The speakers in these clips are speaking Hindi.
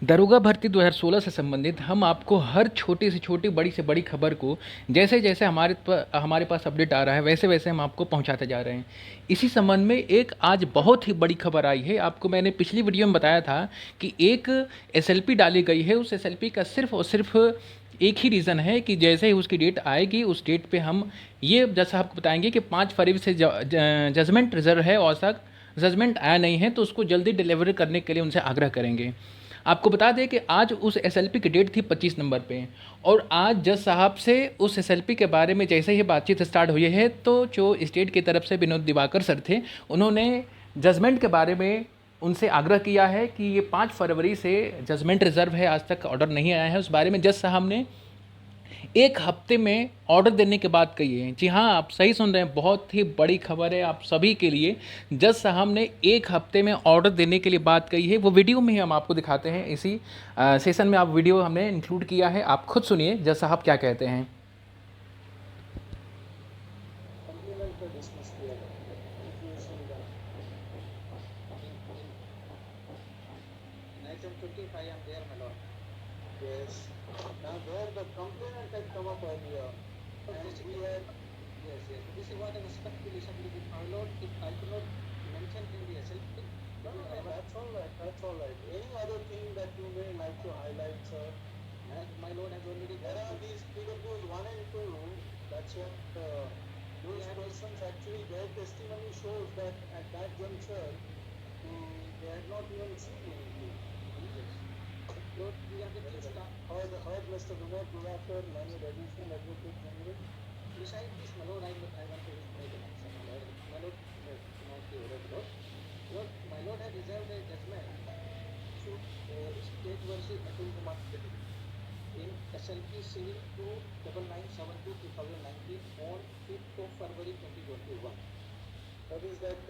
दरोगा भर्ती 2016 से संबंधित हम आपको हर छोटी से बड़ी खबर को जैसे जैसे हमारे पास अपडेट आ रहा है वैसे वैसे हम आपको पहुंचाते जा रहे हैं। इसी संबंध में एक आज बहुत ही बड़ी खबर आई है। आपको मैंने पिछली वीडियो में बताया था कि एक एसएलपी डाली गई है। उस एसएलपी का सिर्फ और सिर्फ एक ही रीज़न है कि जैसे ही उसकी डेट आएगी उस डेट पे हम ये जैसा आपको बताएंगे कि 5 फरवरी से जजमेंट रिजर्व है, औसक जजमेंट आया नहीं है तो उसको जल्दी डिलीवर करने के लिए उनसे आग्रह करेंगे। आपको बता दें कि आज उस एसएलपी की डेट थी 25 नंबर पे, और आज जज साहब से उस एसएलपी के बारे में जैसे ही बातचीत स्टार्ट हुई है तो जो स्टेट की तरफ से विनोद दिवाकर सर थे उन्होंने जजमेंट के बारे में उनसे आग्रह किया है कि ये 5 फरवरी से जजमेंट रिजर्व है, आज तक ऑर्डर नहीं आया है। उस बारे में जज साहब ने एक हफ्ते में ऑर्डर देने की बात कही है। जी हाँ, आप सही सुन रहे हैं, बहुत ही बड़ी खबर है आप सभी के लिए। जज साहब ने एक हफ्ते में ऑर्डर देने के लिए बात कही है। वो वीडियो में ही हम आपको दिखाते हैं, इसी सेशन में आप वीडियो हमने इंक्लूड किया है, आप खुद सुनिए जज साहब क्या कहते हैं। Yes. Now there the complainant had come up earlier, and we had. Yes, yes. This is what I was speculation will be followed if I could not mention in the SLP. No, no, no, that's all right. That's all right. Any other thing that you may like to highlight, sir? My lord has already. There are these PWs 1 and 2. That's what those persons actually their testimony shows that at that juncture they had not even seen anything. Lord, we have the start. Heard Mr. Vinod Gulakar, learned additional advocate general. Besides this, my lord, I want to make an answer. My lord, not the order, Lord. Lord, my lord had reserved a judgment to State versus Atul Kumar in SLP Civil 29972/2019 on 5th of February 2021. That is that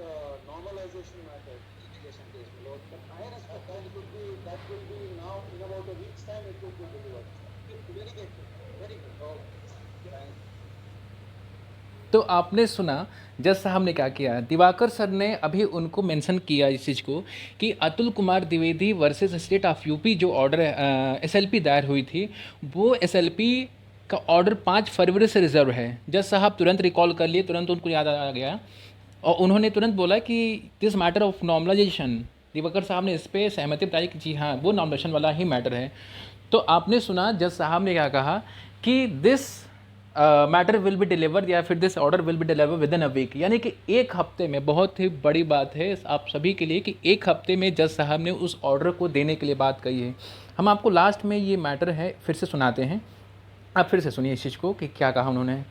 normalization matter. Litigation case, my lord. But I respect that will be now in about a week's time it will be delivered. Very good. Very good. Oh, thank you. तो आपने सुना जज साहब ने क्या किया। दिवाकर सर ने अभी उनको मेंशन किया इस चीज़ को कि Atul Kumar Dwivedi versus state of UP जो ऑर्डर एसएलपी दायर हुई थी वो एसएलपी का ऑर्डर 5 फरवरी से रिजर्व है। जज साहब तुरंत रिकॉल कर लिए, तुरंत उनको याद आ गया और उन्होंने तुरंत बोला कि this matter of normalisation, Diwakar साहब ने इस पर सहमति बताई कि जी हाँ वो नॉर्मलाइजेशन वाला ही मैटर है। तो आपने सुना जज साहब ने क्या कहा कि this matter will be deliver या फिर this order will be deliver within a week, यानी कि एक हफ्ते में। बहुत ही बड़ी बात है आप सभी के लिए कि एक हफ्ते में जज साहब ने उस ऑर्डर को देने के लिए बात कही है। हम आपको लास्ट में ये मैटर है फिर से सुनाते हैं, आप फिर से सुनिए इस चीज़ को कि क्या कहा उन्होंने।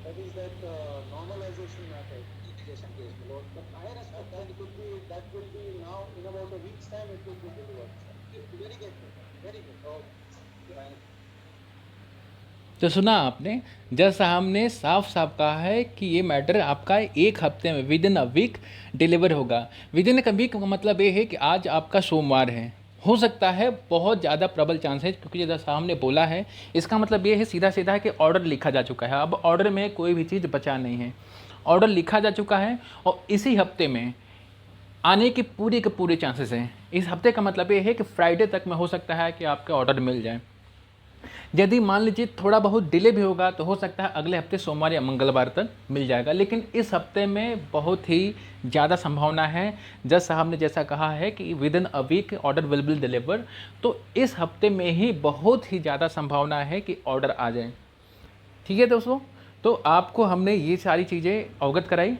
That is that normalization matter, litigation case, my lord. But I respect that will be now in about a week's time it will be delivered. Very good. Very good. Oh, thank you. तो सुना आपने, जज साहब ने साफ साफ कहा है कि ये मैटर आपका एक हफ्ते में within a week deliver होगा। विद इन अ वीक का मतलब ये है कि आज आपका सोमवार है, हो सकता है बहुत ज़्यादा प्रबल चांस है क्योंकि जज साहब ने बोला है, इसका मतलब ये है सीधा सीधा है कि ऑर्डर लिखा जा चुका है। अब ऑर्डर में कोई भी चीज़ बचा नहीं है, ऑर्डर लिखा जा चुका है और इसी हफ्ते में आने के पूरे चांसेस हैं। इस हफ्ते का मतलब ये है कि फ्राइडे तक में हो सकता है कि आपका ऑर्डर मिल जाए। यदि मान लीजिए थोड़ा बहुत डिले भी होगा तो हो सकता है अगले हफ्ते सोमवार या मंगलवार तक मिल जाएगा, लेकिन इस हफ्ते में बहुत ही ज़्यादा संभावना है। जज साहब ने जैसा कहा है कि within a week order will be deliver, तो इस हफ्ते में ही बहुत ही ज़्यादा संभावना है कि ऑर्डर आ जाए। ठीक है दोस्तों, तो आपको हमने ये सारी चीज़ें अवगत कराई।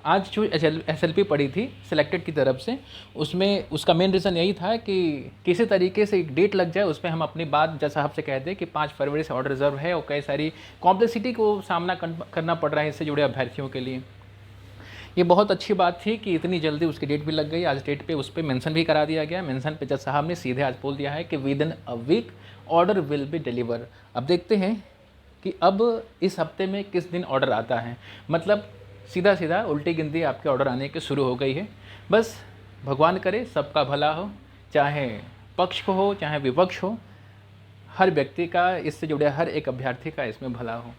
आज जो एसएलपी पड़ी थी सिलेक्टेड की तरफ से, उसमें उसका मेन रीज़न यही था कि किसी तरीके से एक डेट लग जाए, उस पर हम अपनी बात जज साहब से कह दें कि 5 फरवरी से ऑर्डर रिजर्व है और कई सारी कॉम्प्लेक्सिटी को सामना करना पड़ रहा है इससे जुड़े अभ्यर्थियों के लिए। ये बहुत अच्छी बात थी कि इतनी जल्दी उसकी डेट भी लग गई। आज डेट पे उस पर मेंशन भी करा दिया गया। मेंशन पे जज साहब ने सीधे आज बोल दिया है कि within a week order will be deliver. अब देखते हैं कि अब इस हफ्ते में किस दिन ऑर्डर आता है। मतलब सीधा सीधा उल्टी गिनती आपके ऑर्डर आने के शुरू हो गई है। बस भगवान करे सबका भला हो, चाहे पक्ष को हो चाहे विपक्ष हो, हर व्यक्ति का, इससे जुड़े हर एक अभ्यर्थी का इसमें भला हो।